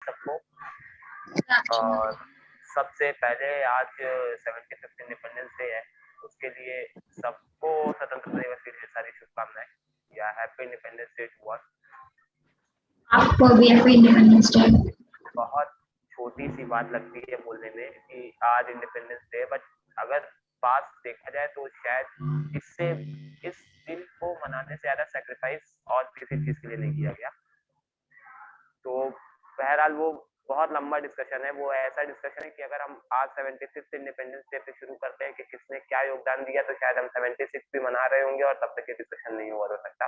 सबको। और सबसे पहले आज 75th इंडिपेंडेंस डे है, उसके लिए सबको स्वतंत्रता दिवस की ढेर सारी शुभकामनाएं या happy independence day to all. आपको भी हैप्पी इंडिपेंडेंस डे। बहुत छोटी सी बात लगती है बोलने में कि आज इंडिपेंडेंस डे, बट अगर पास देखा जाए तो शायद इससे इस दिन को मनाने से ज्यादा सेक्रीफाइस और किसी चीज के लिए नहीं किया गया। तो बहरहाल वो बहुत लंबा डिस्कशन है। वो ऐसा डिस्कशन है कि अगर हम आज 76th इंडिपेंडेंस डे पे शुरू करते हैं कि किसने क्या योगदान दिया, तो शायद हम 76 भी मना रहे होंगे और तब तक ये डिस्कशन नहीं हुआ हो सकता।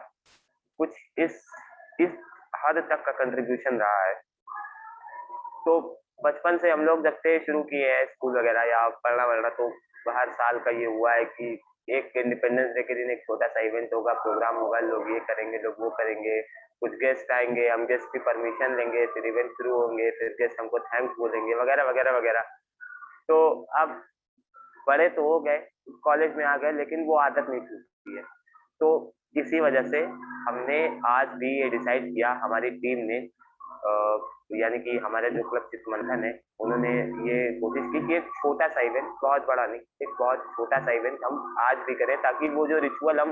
कुछ इस हद तक का कंट्रीब्यूशन रहा है। तो बचपन से हम लोग जब से शुरू किए हैं स्कूल वगैरह या पढ़ना वढ़ना, तो हर साल का ये हुआ है कि एक इंडिपेंडेंस डे के दिन एक छोटा सा इवेंट होगा, प्रोग्राम होगा, लोग ये करेंगे, लोग वो करेंगे, कुछ गेस्ट आएंगे, हम गेस्ट की परमिशन लेंगे, फिर इवेंट शुरू होंगे, फिर गेस्ट हमको थैंक्स बोलेंगे वगैरह वगैरह वगैरह। तो अब बड़े तो हो गए, कॉलेज में आ गए, लेकिन वो आदत नहीं छूटती है। तो इसी वजह से हमने आज भी ये डिसाइड किया, हमारी टीम ने, यानी कि हमारे जो क्लब चित्रमंथन है, उन्होंने ये कोशिश की कि एक छोटा सा इवेंट, बहुत बड़ा नहीं, एक बहुत छोटा सा इवेंट हम आज भी करें, ताकि वो जो रिचुअल हम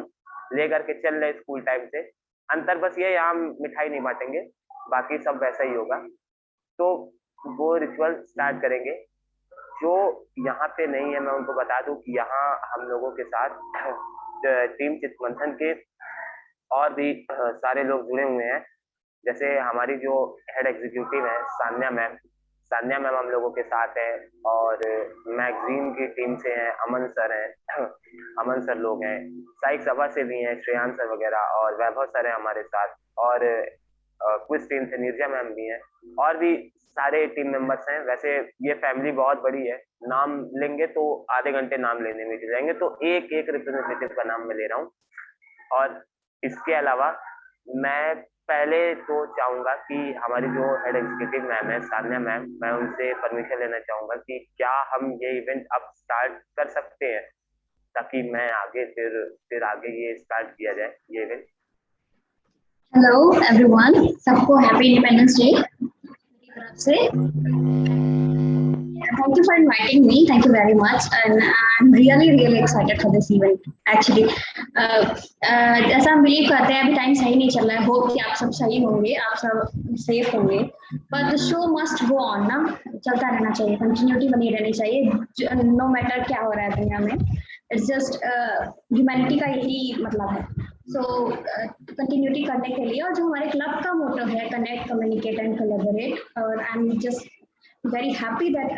लेकर के चल रहे स्कूल टाइम से, अंतर बस ये यहाँ मिठाई नहीं बांटेंगे, बाकी सब वैसा ही होगा। तो वो रिचुअल स्टार्ट करेंगे। जो यहाँ पे नहीं है, मैं उनको बता दूं कि यहाँ हम लोगों के साथ टीम चित्रमंथन के और भी सारे लोग जुड़े हुए हैं। जैसे हमारी जो हेड एग्जीक्यूटिव है सान्या मैम हम लोगों के साथ है, और मैगजीन की टीम से हैं अमन सर हैं अमन सर लोग हैं, साइक सभा से भी हैं श्रेयांश सर वगैरह, और वैभव सर हैं हमारे साथ, और क्विज टीम से नीरजा मैम भी हैं, और भी सारे टीम मेंबर्स हैं। वैसे ये फैमिली बहुत बड़ी है, नाम लेंगे तो आधे घंटे नाम लेने में चले जाएंगे, तो एक एक रिप्रेजेंटेटिव का नाम मैं ले रहा हूँ। और इसके अलावा मैं पहले तो चाहूंगा कि हमारी जो हेड एग्जीक्यूटिव मैम है सान्या मैम, मैं उनसे परमिशन लेना चाहूंगा कि क्या हम ये इवेंट अब स्टार्ट कर सकते हैं, ताकि मैं आगे फिर आगे ये स्टार्ट किया जाए ये इवेंट। हेलो एवरीवन, सबको हैप्पी इंडिपेंडेंस डे मेरी तरफ से। Thank you for inviting me. Thank you very much, and I'm really excited for this event. Actually, जैसा हम बिलीव करते हैं, अभी टाइम सही नहीं चल रहा है। होप कि आप सब सही होंगे, आप सब सेफ होंगे, पर the show must go on ना, चलता रहना चाहिए, कंटिन्यूटी बनी रहनी चाहिए, नो मैटर क्या हो रहा है दुनिया में। इट्स जस्ट ह्यूमैनिटी का यही मतलब है। सो कंटिन्यूटी करने के लिए, और जो हमारे क्लब का मोटो है, कनेक्ट, कम्युनिकेट एंड कोलैबोरेट, और I am just very happy that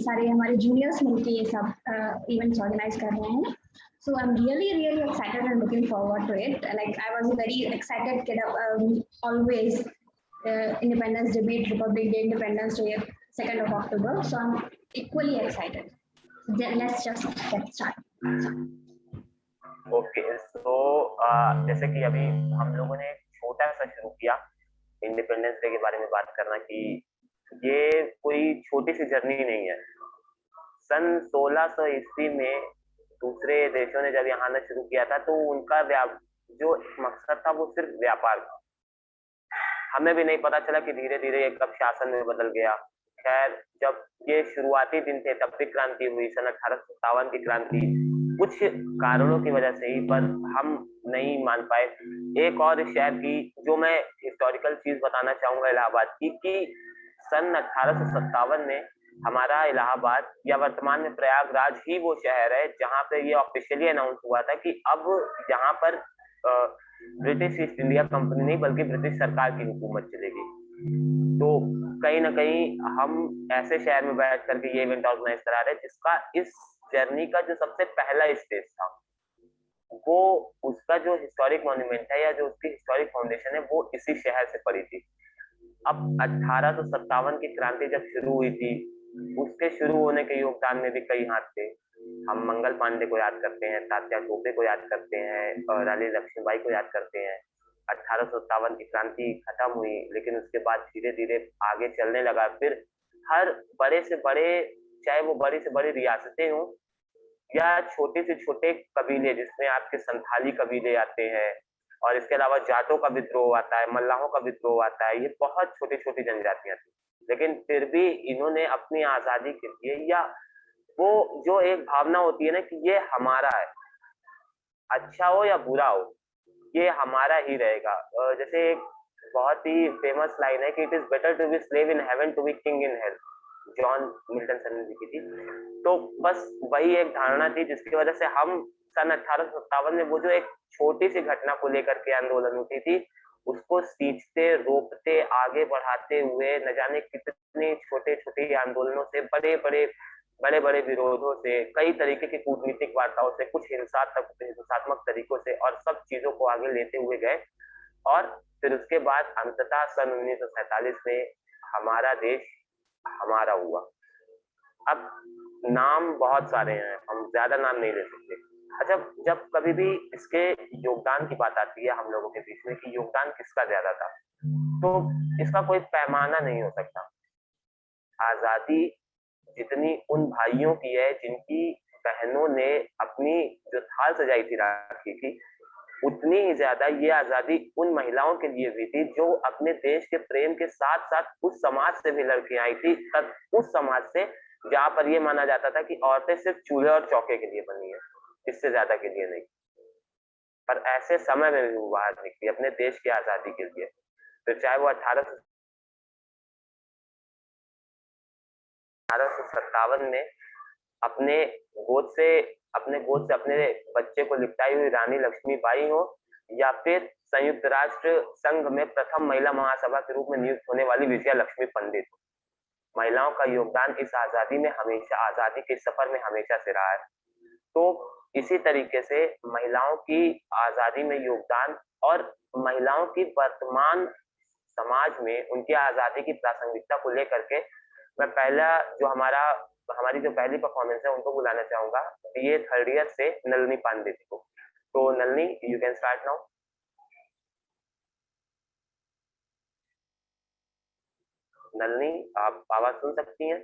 सारे हमारे जूनियर्स मिलके ये सब इवेंट्स ऑर्गेनाइज कर रहे हैं। So I'm really excited and looking forward to it. Like I was a very excited kid, always Independence Day, Republic Day, Independence Day, 2nd of October. So I'm equally excited. Then let's just get started. Okay, तो जैसे कि अभी हम लोगों ने छोटा सा शुरू किया इंडिपेंडेंस डे के बारे में बात करना, कि ये कोई छोटी सी जर्नी नहीं है। सन 1600 ईस्वी में दूसरे देशों ने जब यहाँ आना शुरू किया था, तो उनका जो मकसद था वो सिर्फ व्यापार था। हमें भी नहीं पता चला कि धीरे धीरे ये कब शासन में बदल गया। खैर, जब ये शुरुआती दिन थे तब भी क्रांति हुई, सन 1857 की क्रांति, कुछ कारणों की वजह से ही, पर हम नहीं मान पाए। एक और इस शहर की जो मैं हिस्टोरिकल चीज बताना चाहूंगा इलाहाबाद की, कि सन 1857 में हमारा इलाहाबाद या वर्तमान में प्रयागराज ही वो शहर है जहां पे ये ऑफिशियली अनाउंस हुआ था कि अब यहाँ पर ब्रिटिश ईस्ट इंडिया कंपनी नहीं बल्कि ब्रिटिश सरकार की हुकूमत चलेगी। तो कहीं ना कहीं हम ऐसे शहर में बैठ करके ये इवेंट ऑर्गेनाइज करा रहे हैं जिसका इस जर्नी का जो सबसे पहला स्टेज था, वो उसका जो हिस्टोरिक मॉन्यूमेंट है या जो उसकी हिस्टोरिक फाउंडेशन है, वो इसी शहर से पड़ी थी। अब 1857 की क्रांति जब शुरू हुई थी, उसके शुरू होने के योगदान में भी कई हाथ थे। हम मंगल पांडे को याद करते हैं, तात्या टोपे को याद करते हैं, और रानी लक्ष्मीबाई को याद करते हैं। 1857 की क्रांति खत्म हुई, लेकिन उसके बाद धीरे धीरे आगे चलने लगा। फिर हर बड़े से बड़े, चाहे वो बड़ी से बड़ी रियासतें हों या छोटे से छोटे कबीले, जिसमें आपके संथाली कबीले आते हैं, और इसके अलावा जाटों का विद्रोह आता है, मल्लाहों का विद्रोह आता है। ये बहुत छोटी छोटी जनजातियां थी, लेकिन फिर भी इन्होंने अपनी आजादी के लिए, या वो जो एक भावना होती है ना कि ये हमारा है, अच्छा हो या बुरा हो, ये हमारा ही रहेगा। जैसे एक बहुत ही फेमस लाइन है कि it is better to be slave in heaven to be king in hell, John Milton सन जी की थी। तो बस वही एक धारणा थी जिसकी वजह से हम सन 1857 में वो जो एक छोटी सी घटना को लेकर के आंदोलन उठी थी, उसको सींचते, रोकते, आगे बढ़ाते हुए न जाने कितने छोटे छोटे आंदोलनों से, बड़े बड़े विरोधों से, कई तरीके की कूटनीतिक वार्ताओं से, कुछ हिंसात्मक तरीकों से, और सब चीजों को आगे लेते हुए गए। और फिर उसके बाद अंततः सन 1947 में हमारा देश हमारा हुआ। अब नाम बहुत सारे हैं, हम ज्यादा नाम नहीं ले सकते। अच्छा, जब कभी भी इसके योगदान की बात आती है हम लोगों के बीच में कि योगदान किसका ज्यादा था, तो इसका कोई पैमाना नहीं हो सकता। आजादी जितनी उन भाइयों की है जिनकी बहनों ने अपनी जो थाल सजाई थी राखी की, उतनी ही ज्यादा ये आजादी उन महिलाओं के लिए भी थी जो अपने देश के प्रेम के साथ साथ उस समाज से भी लड़के आई थी, उस समाज से जहां पर ये माना जाता था कि औरतें सिर्फ चूल्हे और चौके के लिए बनी है, इससे ज्यादा के लिए नहीं। पर ऐसे समय में भी वो बाहर निकली अपने देश की आजादी के लिए। फिर चाहे वो 1857 में अपने गोद से अपने बच्चे को लिपटाई हुई रानी लक्ष्मीबाई हो, या फिर संयुक्त राष्ट्र संघ में प्रथम महिला महासभा के रूप में नियुक्त होने वाली विजया लक्ष्मी पंडित हो, महिलाओं का योगदान इस आजादी में हमेशा, आजादी के सफर में हमेशा से रहा है। तो इसी तरीके से महिलाओं की आजादी में योगदान और महिलाओं की वर्तमान समाज में उनकी आजादी की प्रासंगिकता को लेकर के मैं हमारी जो पहली परफॉर्मेंस है उनको बुलाना चाहूंगा, बीए थर्ड ईयर से नलिनी पांडे को। तो Nalini, you can start now. Nalini, आप आवाज सुन सकती हैं?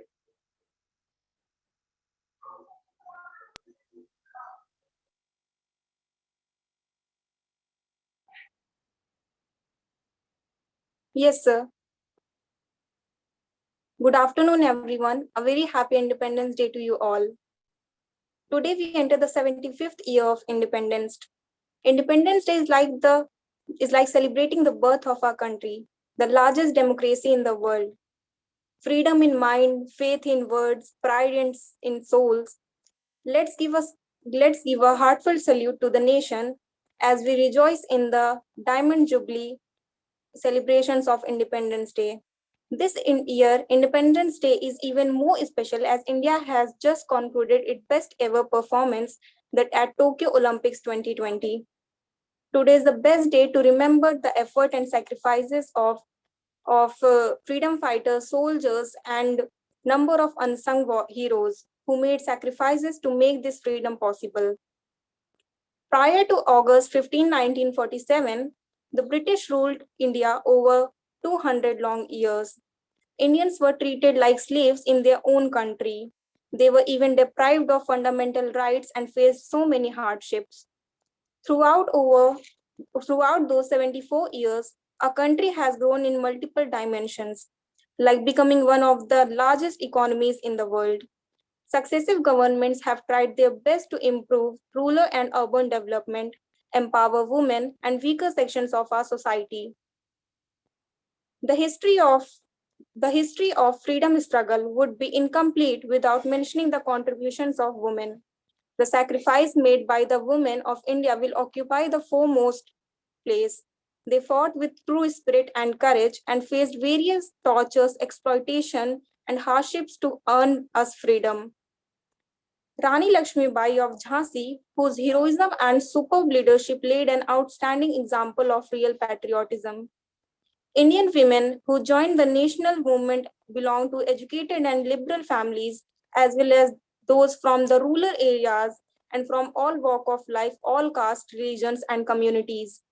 Yes, sir. Good afternoon, everyone. A very happy Independence Day to you all. Today we enter the 75th year of independence. Independence Day is like celebrating the birth of our country, the largest democracy in the world. Freedom in mind, faith in words, pride in souls. Let's give a heartfelt salute to the nation as we rejoice in the Diamond Jubilee celebrations of Independence Day. This year, Independence Day is even more special as India has just concluded its best ever performance at Tokyo Olympics 2020. Today is the best day to remember the effort and sacrifices of freedom fighters, soldiers, and number of unsung heroes who made sacrifices to make this freedom possible. Prior to August 15, 1947, the British ruled India over 200 long years. Indians were treated like slaves in their own country. They were even deprived of fundamental rights and faced so many hardships. Throughout those 74 years, our country has grown in multiple dimensions, like becoming one of the largest economies in the world. Successive governments have tried their best to improve rural and urban development, empower women and weaker sections of our society. The history of freedom struggle would be incomplete without mentioning the contributions of women. The sacrifice made by the women of India will occupy the foremost place. They fought with true spirit and courage and faced various tortures, exploitation, and hardships to earn us freedom. Rani Lakshmibai of Jhansi, whose heroism and superb leadership laid an outstanding example of real patriotism. Indian women who joined the national movement belong to educated and liberal families, as well as those from the rural areas and from all walk of life, all caste, religions, and communities.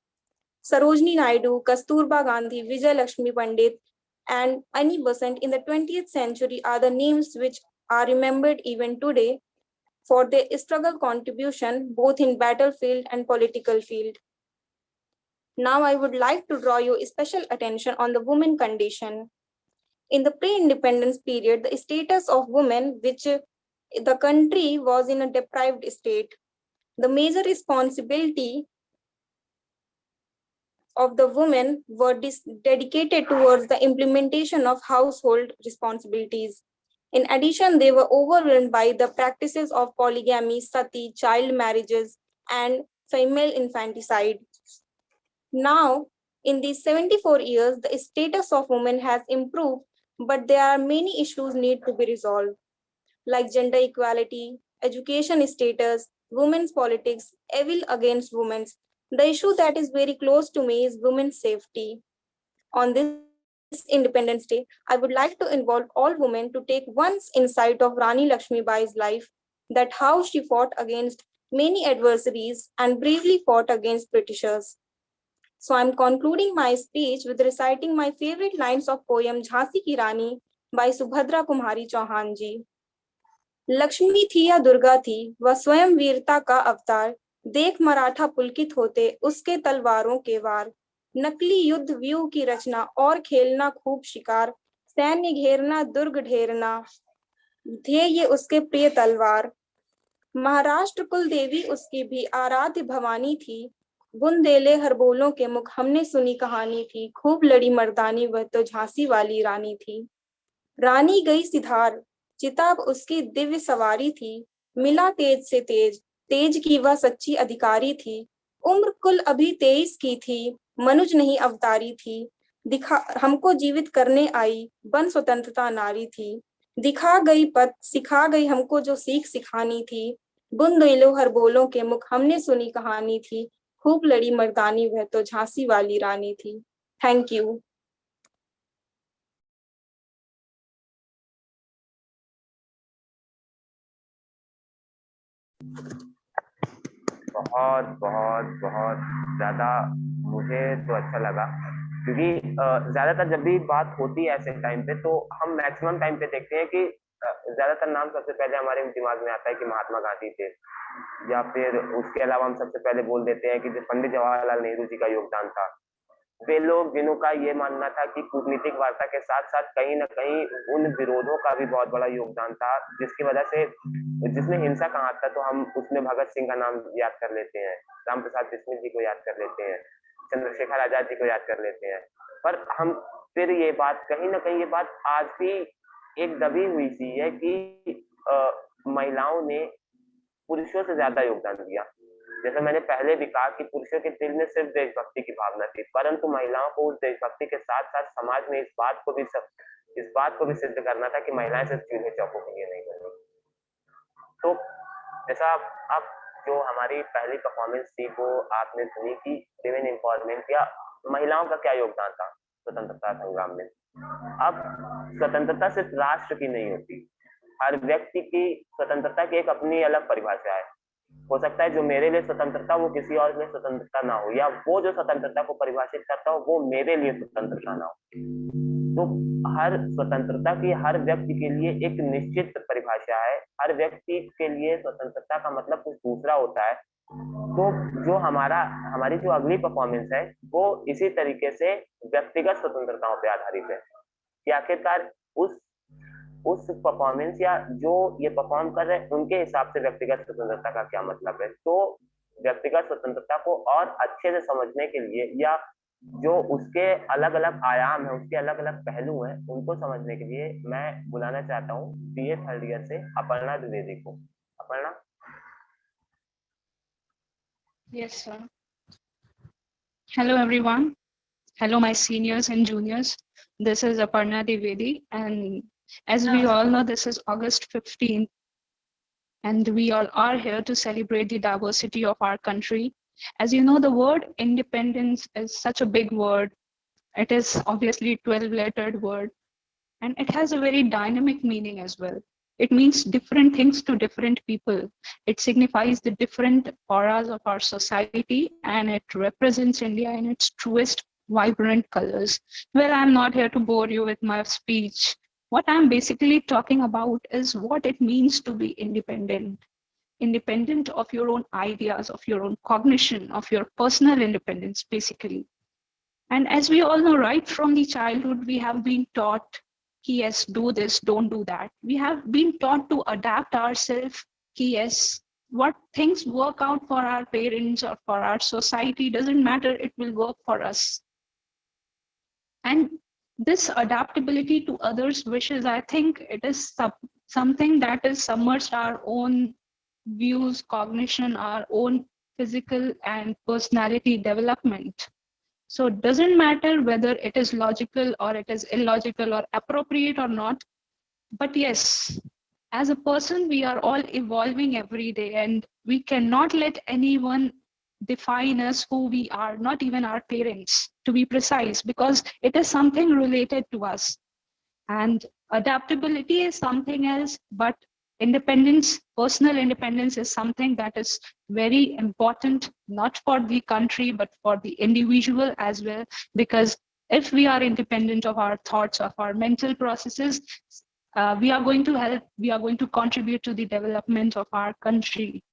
Sarojini Naidu, Kasturba Gandhi, Vijay Lakshmi Pandit, and Annie Besant in the 20th century are the names which are remembered even today for their struggle contribution both in battlefield and political field. Now I would like to draw your special attention on the women condition. In the pre-independence period, the status of women, which the country was in a deprived state, the major responsibility of the women were dedicated towards the implementation of household responsibilities. In addition, they were overwhelmed by the practices of polygamy, sati, child marriages, and female infanticide. Now, in these 74 years, the status of women has improved, but there are many issues need to be resolved, like gender equality, education status, women's politics, evil against women. The issue that is very close to me is women's safety. On this Independence Day, I would like to involve all women to take once insight of Rani Lakshmibai's life, that how she fought against many adversaries and bravely fought against Britishers. So I'm concluding my speech with reciting my favorite lines of poem Jhansi Ki Rani by Subhadra Kumari Chauhan ji. Lakshmi थी या दुर्गा थी, वह स्वयं वीरता का अवतार, देख मराठा पुलकित होते उसके तलवारों के वार, नकली युद्ध व्यूह की रचना और खेलना खूब शिकार, सैन्य घेरना दुर्ग ढेरना, ध्येय ये उसके प्रिय तलवार। महाराष्ट्र कुल देवी उसकी भी आराध्य भवानी थी, बुंदेले हर बोलों के मुख हमने सुनी कहानी थी, खूब लड़ी मर्दानी वह तो झांसी वाली रानी थी। रानी गई सिधार, चिताब उसकी दिव्य सवारी थी, मिला तेज से तेज, तेज की वह सच्ची अधिकारी थी, उम्र कुल अभी 23 की थी, मनुज नहीं अवतारी थी, दिखा हमको जीवित करने आई, बन स्वतंत्रता नारी थी, दिखा गई पथ, सिखा गई हमको जो सीख सिखानी थी, बुंदेलो हर बोलों के मुख हमने सुनी कहानी थी, खूब लड़ी मर्दानी वह तो झांसी वाली रानी थी। Thank you. बहुत बहुत बहुत ज्यादा मुझे तो अच्छा लगा, क्योंकि ज्यादातर जब भी बात होती है ऐसे टाइम पे तो हम मैक्सिमम टाइम पे देखते हैं कि ज्यादातर नाम सबसे पहले हमारे दिमाग में आता है कि महात्मा गांधी थे, या फिर उसके अलावा हम सबसे पहले बोल देते हैं कि जो पंडित जवाहरलाल नेहरू जी का योगदान था। वे लोग जिन्हों का ये मानना था कि कूटनीतिक वार्ता के साथ साथ कहीं ना कहीं उन विरोधों का भी बहुत बड़ा योगदान था, जिसकी वजह से जिसने हिंसा का हाथ था, तो हम उसमें भगत सिंह का नाम याद कर लेते हैं, राम प्रसाद बिस्मिल जी को याद कर लेते हैं, चंद्रशेखर आजाद जी को याद कर लेते हैं। पर हम फिर ये बात कहीं ना कहीं ये बात आज भी एक दबी हुई सी है कि महिलाओं ने पुरुषों से ज्यादा योगदान दिया। जैसे मैंने पहले भी कहा कि पुरुषों के दिल में सिर्फ देशभक्ति की भावना थी, परंतु महिलाओं को उस देशभक्ति के साथ साथ समाज में इस बात को भी सिद्ध करना था कि महिलाएं सिर्फ चूल्हे चौकों के लिए नहीं बनी। तो जैसा अब जो हमारी पहली परफॉर्मेंस थी वो आपने सुनी कि विमेन एम्पावरमेंट या महिलाओं का क्या योगदान था स्वतंत्रता संग्राम में। अब स्वतंत्रता सिर्फ राष्ट्र की नहीं होती, हर व्यक्ति की स्वतंत्रता की एक अपनी अलग परिभाषा है। हो सकता है जो मेरे लिए स्वतंत्रता वो किसी और के लिए स्वतंत्रता ना हो, या वो जो स्वतंत्रता को परिभाषित करता हो वो मेरे लिए स्वतंत्रता ना हो। तो हर स्वतंत्रता की हर व्यक्ति के लिए एक निश्चित परिभाषा है, हर व्यक्ति के लिए स्वतंत्रता का मतलब कुछ दूसरा होता है। तो जो हमारी जो अगली परफॉर्मेंस है वो इसी तरीके से व्यक्तिगत स्वतंत्रताओं पर आधारित है कि आखिरकार उस परफॉर्मेंस या जो ये परफॉर्म कर रहे हैं उनके हिसाब से व्यक्तिगत स्वतंत्रता का क्या मतलब है। तो व्यक्तिगत स्वतंत्रता को और अच्छे से समझने के लिए या जो उसके अलग अलग आयाम है, उसके अलग अलग पहलू हैं, उनको समझने के लिए मैं बुलाना चाहता हूँ बीए थर्ड ईयर से अपर्णा द्विवेदी को। Aparna. Yes, sir. Hello, everyone. Hello, my seniors and juniors. This is Aparna Dwivedi, and as we all know, this is August 15th, and we all are here to celebrate the diversity of our country. As you know, the word independence is such a big word. It is obviously a 12-lettered word, and it has a very dynamic meaning as well. It means different things to different people. It signifies the different auras of our society, and it represents India in its truest, vibrant colors. Well, I'm not here to bore you with my speech. What I'm basically talking about is what it means to be independent. independent of your own ideas, of your own cognition, of your personal independence, basically. And as we all know, right from the childhood, we have been taught, yes, do this, don't do that. We have been taught to adapt ourselves, yes, what things work out for our parents or for our society doesn't matter, it will work for us. And this adaptability to others' wishes, I think it is something that is submerged our own views, cognition, our own physical and personality development. So it doesn't matter whether it is logical or it is illogical or appropriate or not. But yes, as a person, we are all evolving every day, and we cannot let anyone define us who we are, not even our parents, to be precise, because it is something related to us. And adaptability is something else, but independence, personal independence is something that is very important, not for the country, but for the individual as well. Because if we are independent of our thoughts, of our mental processes, we are going to help, we are going to contribute to the development of our country.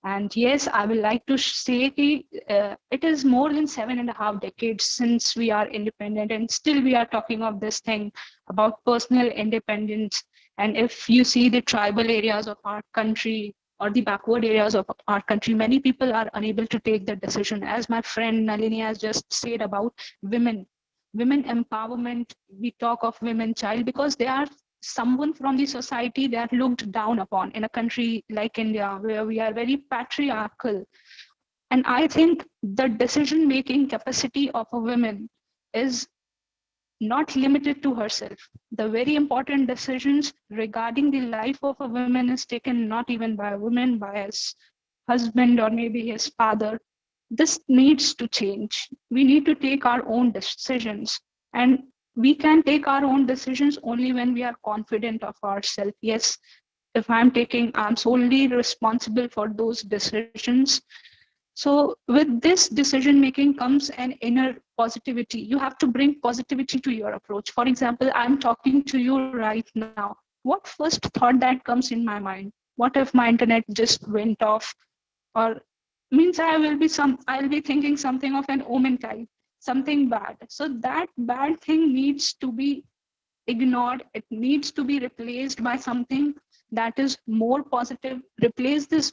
And yes, I would like to say it is more than 7.5 decades since we are independent, and still we are talking of this thing about personal independence. And if you see the tribal areas of our country or the backward areas of our country, many people are unable to take the decision. As my friend Nalini has just said about women empowerment, we talk of women child because they are someone from the society that looked down upon in a country like India, where we are very patriarchal. And I think the decision-making capacity of a woman is not limited to herself. The very important decisions regarding the life of a woman is taken not even by a woman, by his husband or maybe his father. This needs to change. We need to take our own decisions. And we can take our own decisions only when we are confident of ourselves. Yes, if I'm solely responsible for those decisions. So with this decision making comes an inner positivity. You have to bring positivity to your approach. For example, I'm talking to you right now. What first thought that comes in my mind? What if my internet just went off? Or means I'll be thinking something of an omen type, something bad. So that bad thing needs to be ignored. It needs to be replaced by something that is more positive. Replace this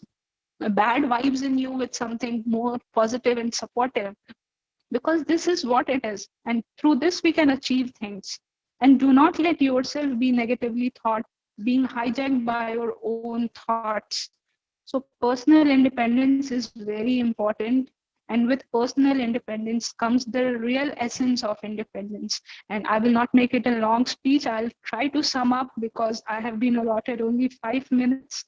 bad vibes in you with something more positive and supportive, because this is what it is. And through this, we can achieve things. And do not let yourself be negatively thought, being hijacked by your own thoughts. So personal independence is very important. And with personal independence comes the real essence of independence. And I will not make it a long speech. I'll try to sum up because I have been allotted only 5 minutes.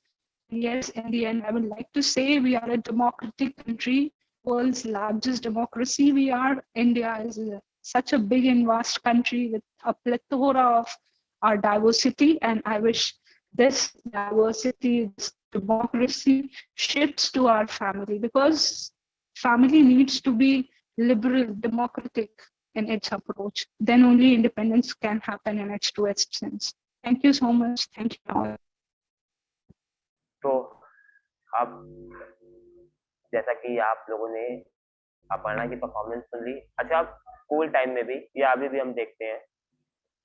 Yes, in the end, I would like to say we are a democratic country, world's largest democracy. We are. India is such a big and vast country with a plethora of our diversity. And I wish this diversity, this democracy shifts to our family, because family needs to be liberal, democratic in its approach. Then only independence can happen in its truest sense. Thank you so much. Thank you all. तो अब जैसा कि आप लोगों ने अपर्णा की performance सुन ली। अच्छा, school time में भी या अभी भी हम देखते हैं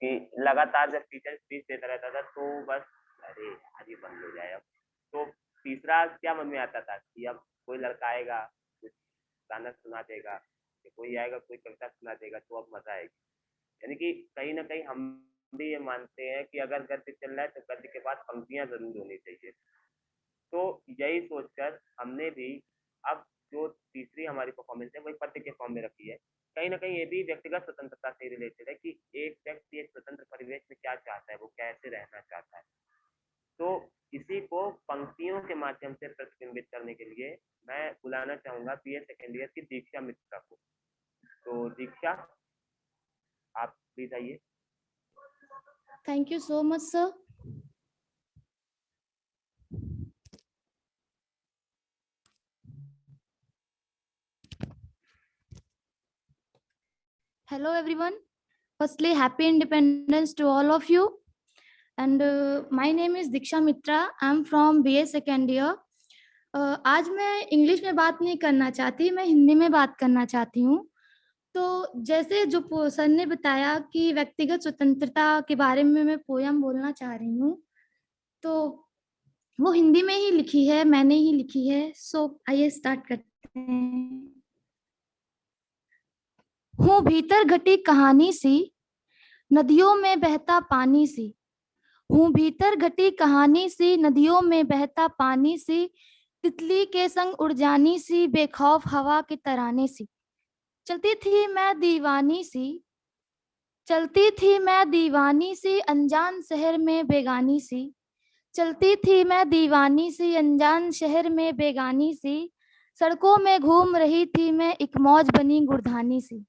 कि लगातार जब टीचर स्पीच देता रहता था तो बस अरे आज ही बंद हो जाए। अब तो तीसरा क्या मन में आता था कि अब कोई लड़का आएगा, कुछ गाना सुना देगा, कोई आएगा कोई कविता सुना देगा, तो अब मजा आएगी। यानी कि कहीं ना कहीं हम भी ये मानते हैं कि अगर गद्य चल रहा है तो गद्य के बाद पंक्तियां जरूर होनी चाहिए। तो यही सोचकर हमने भी अब जो तीसरी हमारी परफॉर्मेंस है वही पद्य के फॉर्म में रखी है। कहीं ना कहीं ये भी व्यक्तिगत स्वतंत्रता से रिलेटेड है कि एक व्यक्ति एक स्वतंत्र परिवेश में क्या चाहता है, वो कैसे रहना चाहता है। तो इसी को पंक्तियों के माध्यम से प्रतिबिंबित करने के लिए मैं बुलाना चाहूंगा बीए सेकेंड ईयर की दीक्षा मित्रा को। तो दीक्षा, आप प्लीज आइए। Thank you so much, sir. Hello, everyone. Firstly, happy independence to all of you. And my name is Diksha Mitra. I'm from BA second year. आज मैं इंग्लिश में बात नहीं करना चाहती, मैं हिंदी में बात करना चाहती हूँ। तो जैसे जो सर ने बताया कि व्यक्तिगत स्वतंत्रता के बारे में मैं पोयम बोलना चाह रही हूँ, तो वो हिंदी में ही लिखी है, मैंने ही लिखी है। सो आइए स्टार्ट करते हैं। हूँ भीतर घटी कहानी सी, नदियों में बहता पानी सी। हूँ भीतर घटी कहानी सी, नदियों में बहता पानी सी। तितली के संग उड़ जानी सी, बेखौफ हवा के तराने सी। चलती थी मैं दीवानी सी, चलती थी मैं दीवानी सी, अनजान शहर में बेगानी सी। चलती थी मैं दीवानी सी, अनजान शहर में बेगानी सी। सड़कों में घूम रही थी मैं, एक मौज बनी गुरधानी सी।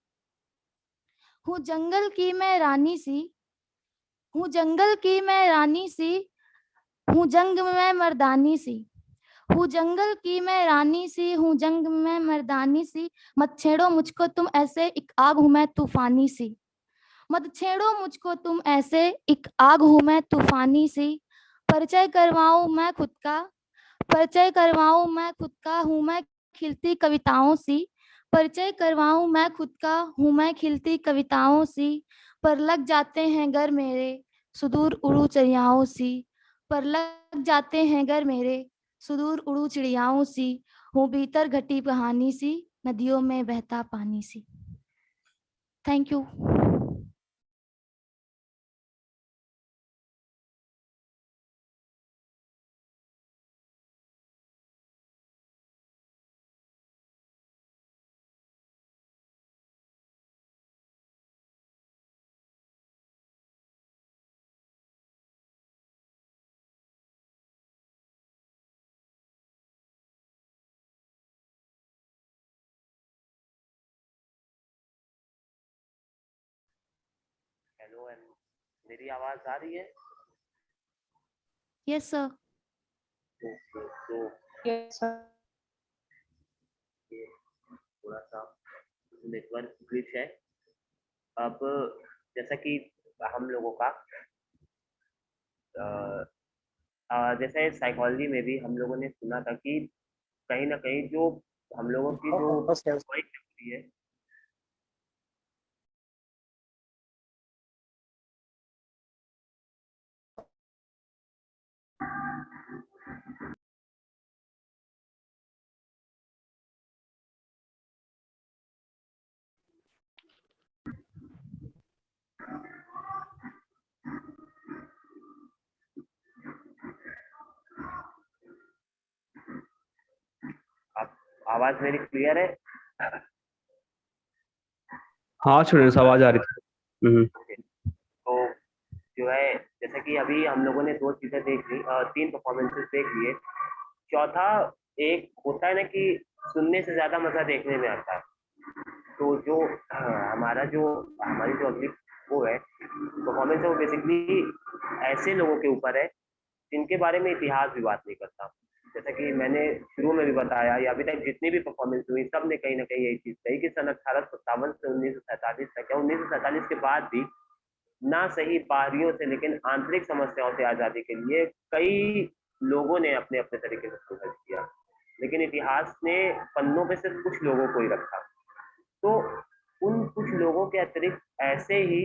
हूँ जंगल की मैं रानी सी, हूँ जंगल की मैं रानी सी। हूँ जंग में मर्दानी सी, हूँ जंगल की मैं रानी सी। हूँ जंग में मर्दानी सी। मत छेड़ो मुझको तुम ऐसे, एक आग हूँ मैं तूफानी सी। मत छेड़ो मुझको तुम ऐसे, एक आग हूँ मैं तूफानी सी। परिचय करवाऊं मैं खुद का, परिचय करवाऊं मैं खुद का, हूँ मैं खिलती कविताओं सी। परिचय करवाऊं मैं खुद का, हूँ मैं खिलती कविताओं सी। पर लग जाते हैं घर मेरे, सुदूर उड़ू चिड़ियाओं सी। पर लग जाते हैं घर मेरे, सुदूर उड़ू चिड़ियाओं सी। हूँ भीतर घटी कहानी सी, नदियों में बहता पानी सी। Thank you. हेलो एंड मेरी आवाज आ रही है? Yes sir. तो Yes, sir. ये थोड़ा सा नेटवर्क ग्लिच है। अब जैसा कि हम लोगों का जैसे साइकोलॉजी में भी हम लोगों ने सुना था कि कहीं ना कहीं जो हम लोगों की जो वॉइस होती है, आप आवाज मेरी क्लियर है? हाँ स्टूडेंट्स, आवाज आ रही थी। तो जो है जैसे कि अभी हम लोगों ने दो चीजें देख ली, तीन परफॉर्मेंसेस देख लिए। चौथा एक होता है ना कि सुनने से ज्यादा मजा देखने में आता है। तो जो हमारी जो अगली वो है परफॉर्मेंस है, वो बेसिकली ऐसे लोगों के ऊपर है जिनके बारे में इतिहास भी बात नहीं करता। जैसा कि मैंने शुरू में भी बताया, या अभी तक जितनी भी परफॉर्मेंस हुई सब ने कहीं ना कहीं यही चीज कही कि सन 1857 से 1947 तक या 1947 के बाद भी ना सही बाहरियों से लेकिन आंतरिक समस्याओं से आजादी के लिए कई लोगों ने अपने अपने तरीके से संघर्ष किया, लेकिन इतिहास ने पन्नों पे सिर्फ कुछ लोगों को ही रखा। तो उन कुछ लोगों के अतिरिक्त ऐसे ही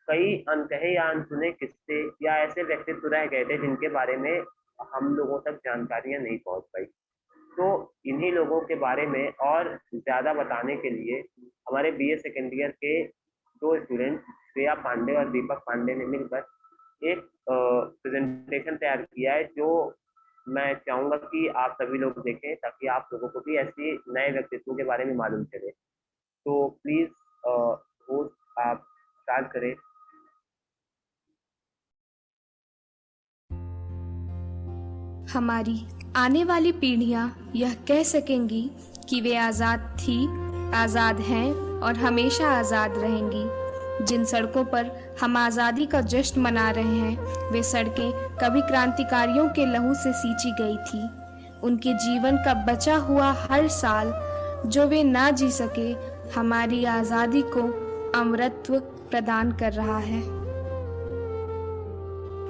कई अनकहे या अनसुने किस्से या ऐसे व्यक्तित्व रह गए थे जिनके बारे में हम लोगों तक जानकारियां नहीं पहुंच पाई। तो इन्हीं लोगों के बारे में और ज्यादा बताने के लिए हमारे बीए सेकेंड ईयर के दो स्टूडेंट श्रेया पांडे और दीपक पांडे ने मिलकर एक प्रेजेंटेशन तैयार किया है, जो मैं चाहूंगा कि आप सभी लोग देखें ताकि आप लोगों को भी ऐसे नए व्यक्तित्वों के बारे में मालूम चले। तो प्लीज होस्ट आप स्टार्ट करें। हमारी आने वाली पीढ़ियां यह कह सकेंगी कि वे आज़ाद थी, आज़ाद हैं और हमेशा आज़ाद रहेंगी। जिन सड़कों पर हम आज़ादी का जश्न मना रहे हैं, वे सड़कें कभी क्रांतिकारियों के लहू से सींची गई थी। उनके जीवन का बचा हुआ हर साल जो वे ना जी सके, हमारी आज़ादी को अमरत्व प्रदान कर रहा है।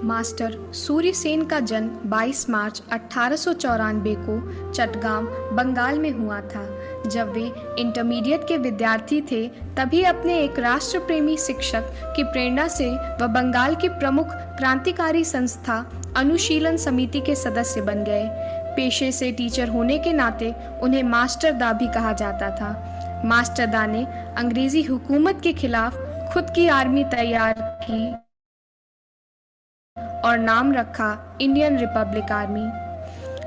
मास्टर सूर्य सेन का जन्म 22 मार्च 1894 को चटगांव, बंगाल में हुआ था। जब वे इंटरमीडिएट के विद्यार्थी थे तभी अपने एक राष्ट्र प्रेमी शिक्षक की प्रेरणा से वह बंगाल की प्रमुख क्रांतिकारी संस्था अनुशीलन समिति के सदस्य बन गए। पेशे से टीचर होने के नाते उन्हें मास्टर दा भी कहा जाता था। मास्टर दा ने अंग्रेजी हुकूमत के खिलाफ खुद की आर्मी तैयार की और नाम रखा Indian Republic army.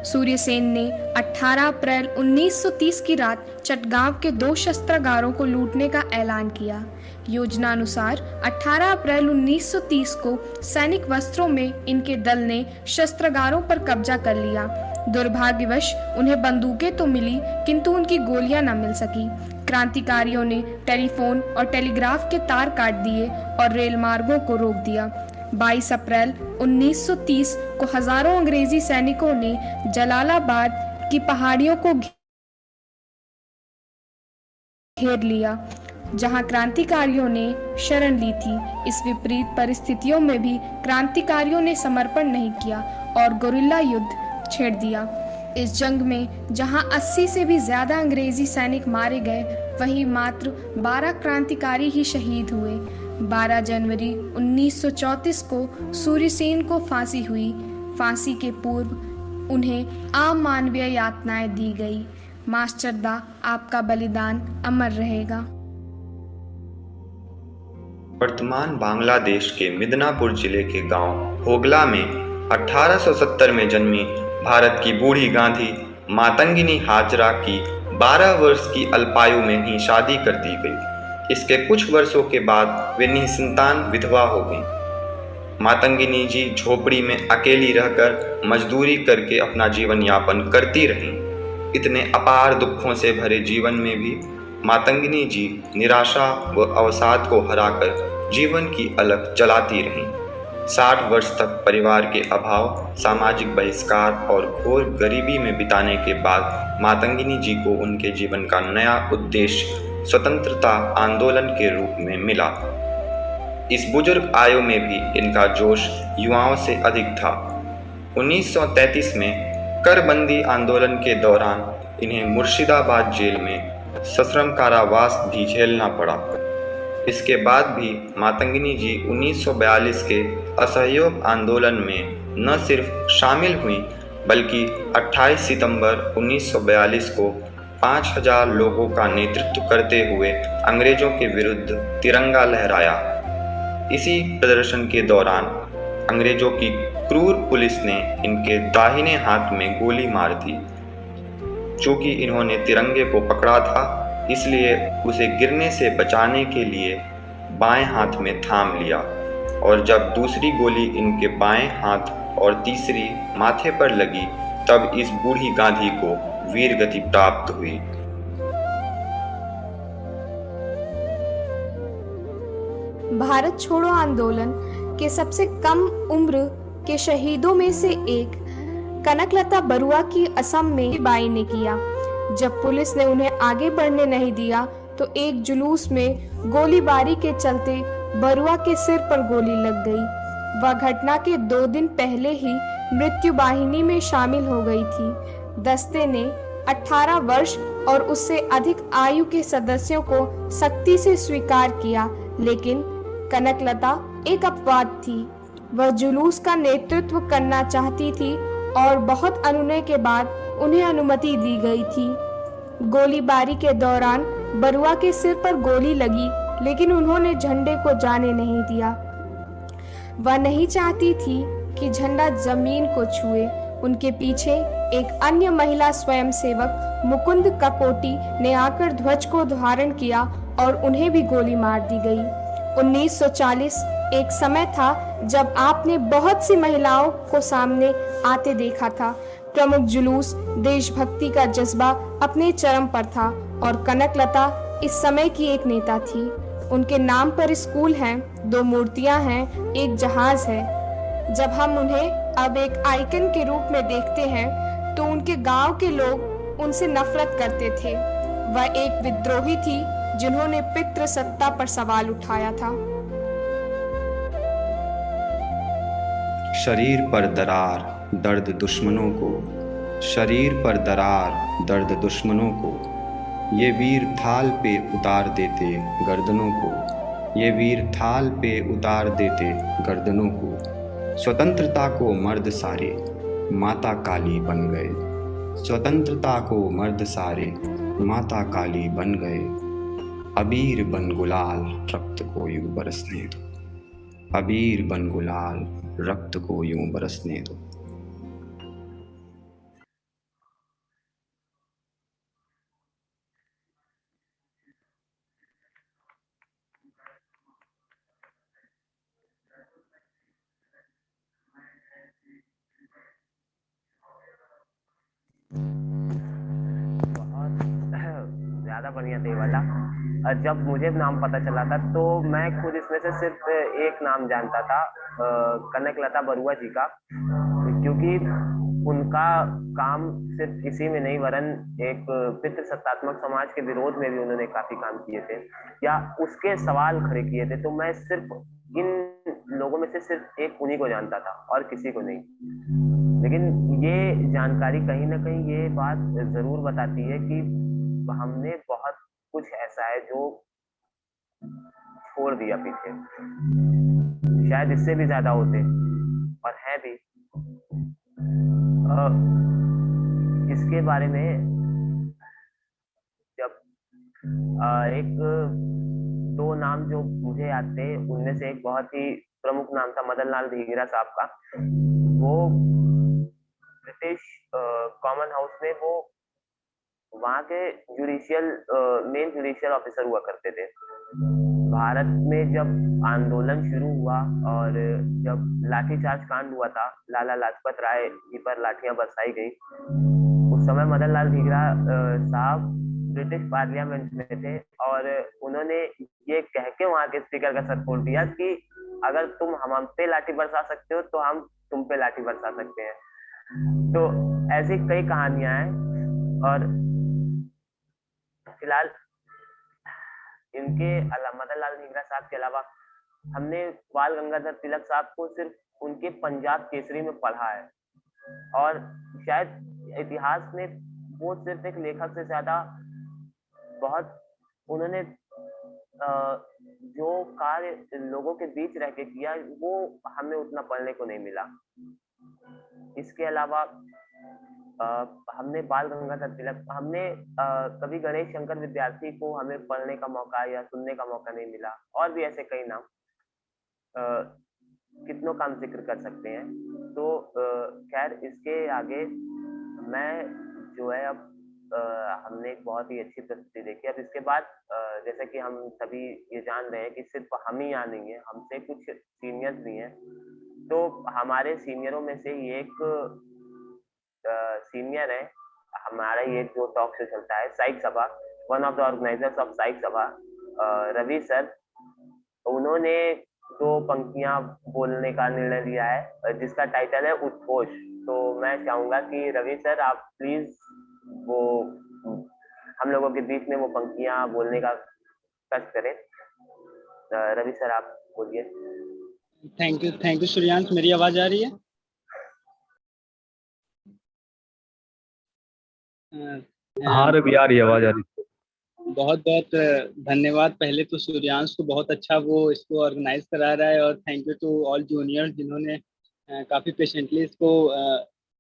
Surya Sen ने 18 अप्रैल 1930 की रात चटगांव के 2 शस्त्रागारों को लूटने का ऐलान किया। योजना अनुसार 18 अप्रैल 1930 को सैनिक वस्त्रों में इनके दल ने शस्त्रागारों पर कब्जा कर लिया। दुर्भाग्यवश उन्हें बंदूकें तो मिली किंतु उनकी गोलियां न मिल सकी। क्रांतिकारियों ने टेलीफोन और टेलीग्राफ के तार काट दिए और रेल मार्गों को रोक दिया। 22 अप्रैल 1930 को हजारों अंग्रेजी सैनिकों ने जलालाबाद की पहाड़ियों को घेर लिया, जहां क्रांतिकारियों ने शरण ली थी। इस विपरीत परिस्थितियों में भी क्रांतिकारियों ने समर्पण नहीं किया और गुरिल्ला युद्ध छेड़ दिया। इस जंग में जहां 80 से भी ज्यादा अंग्रेजी सैनिक मारे गए, वहीं मात्र 12 क्रांतिकारी ही शहीद हुए। 12 जनवरी 1934 को सूर्यसेन को फांसी हुई। फांसी के पूर्व उन्हें अमानवीय यातनाएं दी गई। मास्टर दा, आपका बलिदान अमर रहेगा। वर्तमान बांग्लादेश के मिदनापुर जिले के गांव होगला में 1870 में जन्मी भारत की बूढ़ी गांधी मातंगिनी हाजरा की 12 वर्ष की अल्पायु में ही शादी कर दी गई। इसके कुछ वर्षों के बाद वे निसंतान विधवा हो गईं। मातंगिनी जी झोपड़ी में अकेली रहकर मजदूरी करके अपना जीवन यापन करती रहीं। इतने अपार दुखों से भरे जीवन में भी मातंगिनी जी निराशा व अवसाद को हराकर जीवन की अलख जलाती रहीं। 60 वर्ष तक परिवार के अभाव, सामाजिक बहिष्कार और घोर गरीबी में बिताने के बाद मातंगिनी जी को उनके जीवन का नया उद्देश्य स्वतंत्रता आंदोलन के रूप में मिला। इस बुजुर्ग आयु में भी इनका जोश युवाओं से अधिक था। 1933 में करबंदी आंदोलन के दौरान इन्हें मुर्शिदाबाद जेल में सश्रम कारावास भी झेलना पड़ा। इसके बाद भी मातंगिनी जी 1942 के असहयोग आंदोलन में न सिर्फ शामिल हुई बल्कि 28 सितंबर 1942 को 5000 लोगों का नेतृत्व करते हुए अंग्रेजों के विरुद्ध तिरंगा लहराया। इसी प्रदर्शन के दौरान अंग्रेजों की क्रूर पुलिस ने इनके दाहिने हाथ में गोली मार दी। चूंकि इन्होंने तिरंगे को पकड़ा था, इसलिए उसे गिरने से बचाने के लिए बाएं हाथ में थाम लिया और जब दूसरी गोली इनके बाएं हाथ और तीसरी माथे पर लगी, तब इस बूढ़ी गांधी को वीर गति प्राप्त हुई। भारत छोड़ो आंदोलन के सबसे कम उम्र के शहीदों में से एक कनकलता बरुआ की असम में बाई ने किया। जब पुलिस ने उन्हें आगे बढ़ने नहीं दिया तो एक जुलूस में गोलीबारी के चलते बरुआ के सिर पर गोली लग गई। वह घटना के 2 दिन पहले ही मृत्यु वाहिनी में शामिल हो गई थी। दस्ते ने 18 वर्ष और उससे अधिक आयु के सदस्यों को सख्ती से स्वीकार किया, लेकिन कनकलता एक अपवाद थी। वह जुलूस का नेतृत्व करना चाहती थी और बहुत अनुनय के बाद उन्हें अनुमति दी गई थी। गोलीबारी के दौरान बरुआ के सिर पर गोली लगी, लेकिन उन्होंने झंडे को जाने नहीं दिया। वह नहीं चाहती थी कि झंडा जमीन को छुए। उनके पीछे एक अन्य महिला स्वयंसेवक मुकुंद ककोटी ने आकर ध्वज को धारण किया और उन्हें भी गोली मार दी गई। 1940 एक समय था जब आपने बहुत सी महिलाओं को सामने आते देखा था। प्रमुख जुलूस देशभक्ति का जज्बा अपने चरम पर था और कनकलता इस समय की एक नेता थी। उनके नाम पर स्कूल हैं, 2 मूर्तियां हैं, एक जहाज है। जब हम उन्हें अब एक आइकन के रूप में देखते हैं तो उनके गांव के लोग उनसे नफरत करते थे। वह एक विद्रोही थी जिन्होंने पितृसत्ता पर सवाल उठाया था। शरीर पर दरार दर्द दुश्मनों को, शरीर पर दरार दर्द दुश्मनों को, ये वीर थाल पे उतार देते गर्दनों को, ये वीर थाल पे उतार देते गर्दनों को। स्वतंत्रता को मर्द सारे माता काली बन गए, स्वतंत्रता को मर्द सारे माता काली बन गए। अबीर बन गुलाल रक्त को यूं बरसने दो, अबीर बन गुलाल रक्त को यूं बरसने दो। ज्यादा बढ़िया थे ये वाला। जब मुझे नाम पता चला था तो मैं खुद इसमें से सिर्फ एक नाम जानता था, कनकलता बरुआ जी का, क्योंकि उनका काम सिर्फ इसी में नहीं वरन एक पितृसत्तात्मक समाज के विरोध में भी उन्होंने काफी काम किए थे या उसके सवाल खड़े किए थे। तो मैं सिर्फ इन लोगों में से सिर्फ एक उन्हीं को जानता था और किसी को नहीं। लेकिन ये जानकारी कहीं ना कहीं ये बात जरूर बताती है कि हमने बहुत कुछ ऐसा है जो छोड़ दिया पीछे, शायद इससे भी ज्यादा होते और है भी। इसके बारे में जब एक दो नाम जो मुझे याद थे उनमें से एक बहुत ही प्रमुख नाम था मदन लाल धींगरा साहब का। वो ब्रिटिश कॉमन हाउस में वो वहाँ के जुडिशियल मेन जुडिशियल ऑफिसर हुआ करते थे। भारत में जब आंदोलन शुरू हुआ और जब लाठीचार्ज कांड हुआ था, लाला लाजपत राय जी पर लाठियां बरसाई गई, उस समय मदन लाल धींगरा साहब ब्रिटिश पार्लियामेंट में थे और उन्होंने ये कह के वहाँ के स्पीकर का सर फोड़ दिया कि अगर तुम हम पे लाठी बरसा सकते हो तो हम तुम पे लाठी बरसा सकते हैं। तो ऐसी कई कहानियां हैं और फिलहाल इनके मदन लाल धींगरा साहब के अलावा हमने बाल गंगाधर तिलक साहब को सिर्फ उनके पंजाब केसरी में पढ़ा है और शायद इतिहास में वो सिर्फ एक लेखक से ज्यादा बहुत उन्होंने जो कार्य लोगों के बीच रह के किया वो हमें उतना पढ़ने को नहीं मिला। इसके अलावा हमने बाल गंगाधर तिलक, हमने कवि गणेश शंकर विद्यार्थी को हमें पढ़ने का मौका या सुनने का मौका नहीं मिला और भी ऐसे कई नाम कितनों का हम जिक्र कर सकते हैं। तो खैर इसके आगे मैं जो है अब हमने एक बहुत ही अच्छी प्रस्तुति देखी। अब इसके बाद जैसे कि हम सभी ये जान रहे हैं कि सिर्फ हम ही यहाँ नहीं है, हमसे कुछ सीनियर्स भी हैं। तो हमारे सीनियरों में से एक सीनियर है, हमारा ये जो टॉक शो चलता है psych Sabha, one of the organizers of psych Sabha, Ravi sir, उन्होंने दो पंक्तियां बोलने का निर्णय लिया है जिसका टाइटल है उद्घोष। तो मैं चाहूंगा कि रवि सर आप प्लीज वो हम लोगों के बीच में वो पंक्तियां बोलने का कष्ट करें। रवि सर आप बोलिए। Thank you Suryansh. मेरी आवाज आ रही है? हाँ रवि आ रही है, आवाज आ रही है। बहुत बहुत धन्यवाद पहले तो सूर्यांश को, बहुत अच्छा वो इसको ऑर्गेनाइज करा रहा है, और thank you to all juniors जिन्होंने काफ़ी पेशेंटली इसको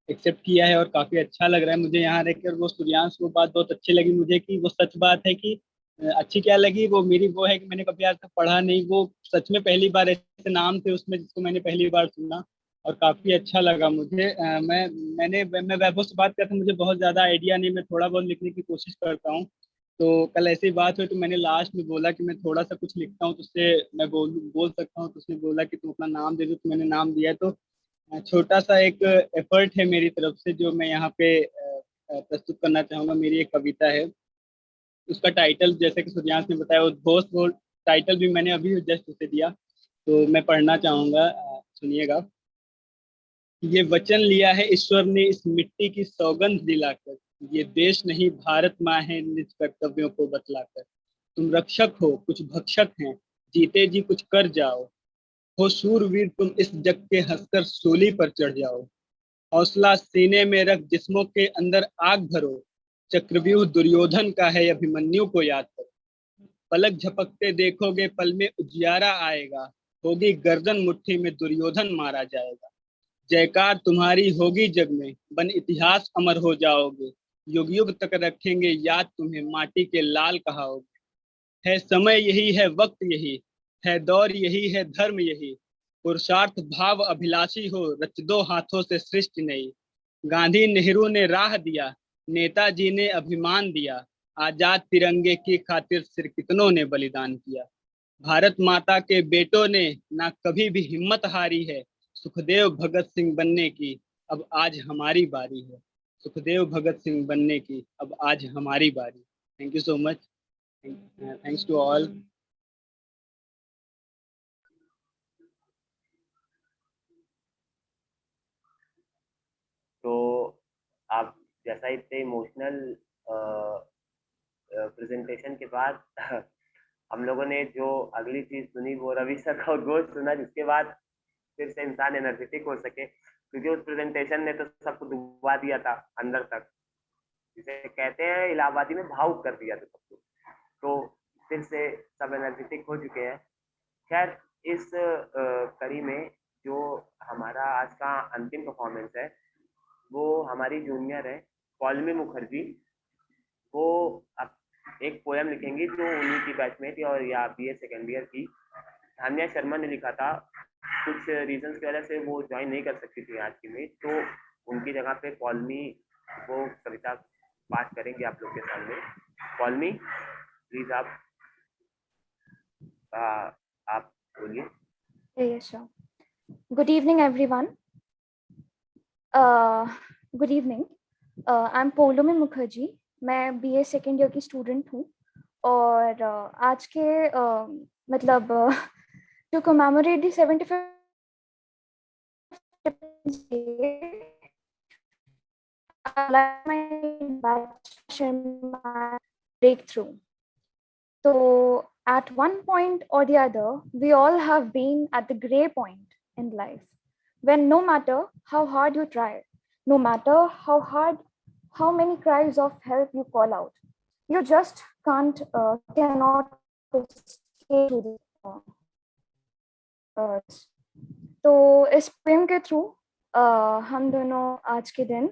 एक्सेप्ट किया है और काफ़ी अच्छा लग रहा है मुझे यहाँ रहकर। वो सूर्यांश को बात बहुत अच्छी लगी मुझे कि वो सच बात है कि अच्छी क्या लगी वो मेरी वो है कि मैंने कभी आज तक पढ़ा नहीं, वो सच में पहली बार ऐसे नाम थे उसमें जिसको मैंने पहली बार सुना और काफ़ी अच्छा लगा मुझे। मैं वैभव से बात करता, मुझे बहुत ज़्यादा आइडिया नहीं, मैं थोड़ा बहुत लिखने की कोशिश करता हूँ। तो कल ऐसी बात हुई तो मैंने लास्ट में बोला कि मैं थोड़ा सा कुछ लिखता हूँ तो उससे मैं बोल सकता हूँ, तो उसने बोला कि तुम अपना नाम दे दो, तो मैंने नाम दिया। तो छोटा सा एक एफर्ट है मेरी तरफ से जो मैं यहाँ पे प्रस्तुत करना चाहूँगा। मेरी एक कविता है, उसका टाइटल जैसे कि सूर्यांश ने बताया उद्घोष, वो टाइटल भी मैंने अभी जस्ट उसे दिया, तो मैं पढ़ना चाहूँगा, सुनिएगा। ये वचन लिया है ईश्वर ने इस मिट्टी की सौगंध दिलाकर, ये देश नहीं भारत माँ है निज कर्तव्यों को बतलाकर। तुम रक्षक हो कुछ भक्षक हैं, जीते जी कुछ कर जाओ, हो शूरवीर तुम इस जग के हंसकर सूली पर चढ़ जाओ। हौसला सीने में रख जिस्मों के अंदर आग भरो। चक्रव्यूह दुर्योधन का है अभिमन्यु को याद करो। पलक झपकते देखोगे पल में उजियारा आएगा। होगी गर्दन मुट्ठी में दुर्योधन मारा जाएगा। जयकार तुम्हारी होगी जग में बन इतिहास अमर हो जाओगे। युग युग तक रखेंगे याद तुम्हें माटी के लाल कहाओगे। है समय यही है वक्त यही है दौर यही है धर्म यही। पुरुषार्थ भाव अभिलाषी हो रच दो हाथों से सृष्टि नई। गांधी नेहरू ने राह दिया नेताजी ने अभिमान दिया। आजाद तिरंगे की खातिर सिर कितनों ने बलिदान किया। भारत माता के बेटों ने ना कभी भी हिम्मत हारी है। सुखदेव भगत सिंह बनने की अब आज हमारी बारी है। सुखदेव भगत सिंह बनने की अब आज हमारी बारी। Thank you so much. Thanks to all. तो आप जैसा इतने इमोशनल प्रेजेंटेशन के बाद हम लोगों ने जो अगली चीज सुनी वो रवि सर का उद्घोष सुना, जिसके बाद फिर से इंसान एनर्जेटिक हो सके, क्योंकि उस प्रेजेंटेशन ने तो सबको डुबा दिया था अंदर तक, जिसे कहते हैं इलाहाबादी में भावुक कर दिया था सबको। तो फिर से सब एनर्जेटिक हो चुके हैं। खैर इस कड़ी में जो हमारा आज का अंतिम परफॉर्मेंस है वो हमारी जूनियर है पौलमी मुखर्जी। वो अब एक पोएम लिखेंगी जो उन्हीं की बैचमेट थी और या बीए सेकेंड ईयर की धान्या शर्मा ने लिखा था। कुछ रीजंस की वजह से वो ज्वाइन नहीं कर सकती थी आज की मीट, तो उनकी जगह पे पौलमी वो कविता पाठ करेंगे आप लोग के सामने। पौलमी प्लीज आप बोलिए। Yes, sure. Good evening, everyone. Good evening. I'm Poulomi Mukherjee. मैं BA सेकेंड ईयर की स्टूडेंट हूँ और आज के मतलब to commemorate the 75th breakthrough. So at one point or the other, we all have been at the gray point in life, when no matter how hard you try, no matter how many cries of help you call out, you just cannot escape to the तो इस poem के through हम दोनों आज के दिन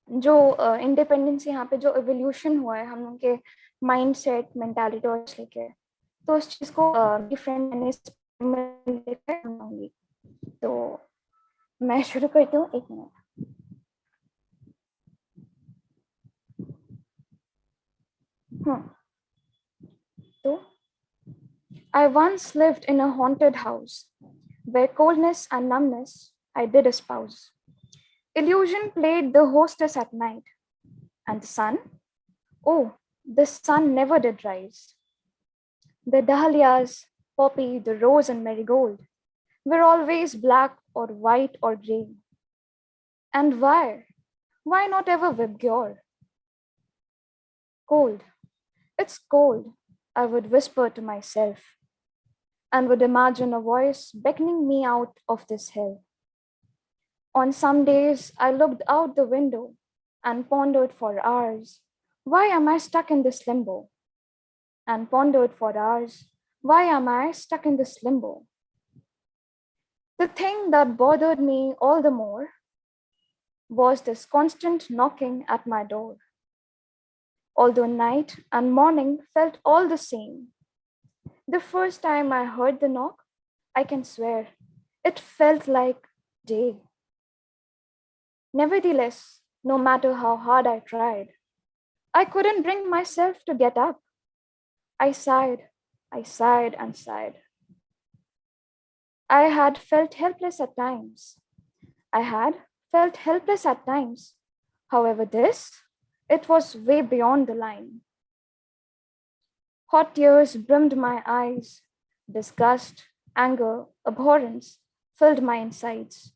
जो independence यहाँ पे जो एवोल्यूशन हुआ है हम लोग के माइंड सेट मेंटालिटी और लेके, तो उस चीज को डिफरेंट मैंने तो मैं शुरू करती हूँ। एक मिनट। तो I once lived in a haunted house where coldness and numbness I did espouse. Illusion played the hostess at night, and the sun, oh, the sun never did rise. The dahlias, poppy, the rose, and marigold were always black or white or grey. And why? Why not ever vigor? Cold, it's cold, I would whisper to myself, and would imagine a voice beckoning me out of this hell. On some days, I looked out the window and pondered for hours, why am I stuck in this limbo? And pondered for hours, why am I stuck in this limbo? The thing that bothered me all the more was this constant knocking at my door. Although night and morning felt all the same, the first time I heard the knock, I can swear, it felt like day. Nevertheless, no matter how hard I tried, I couldn't bring myself to get up. I sighed and sighed. I had felt helpless at times. However, it was way beyond the line. Hot tears brimmed my eyes. Disgust, anger, abhorrence filled my insides.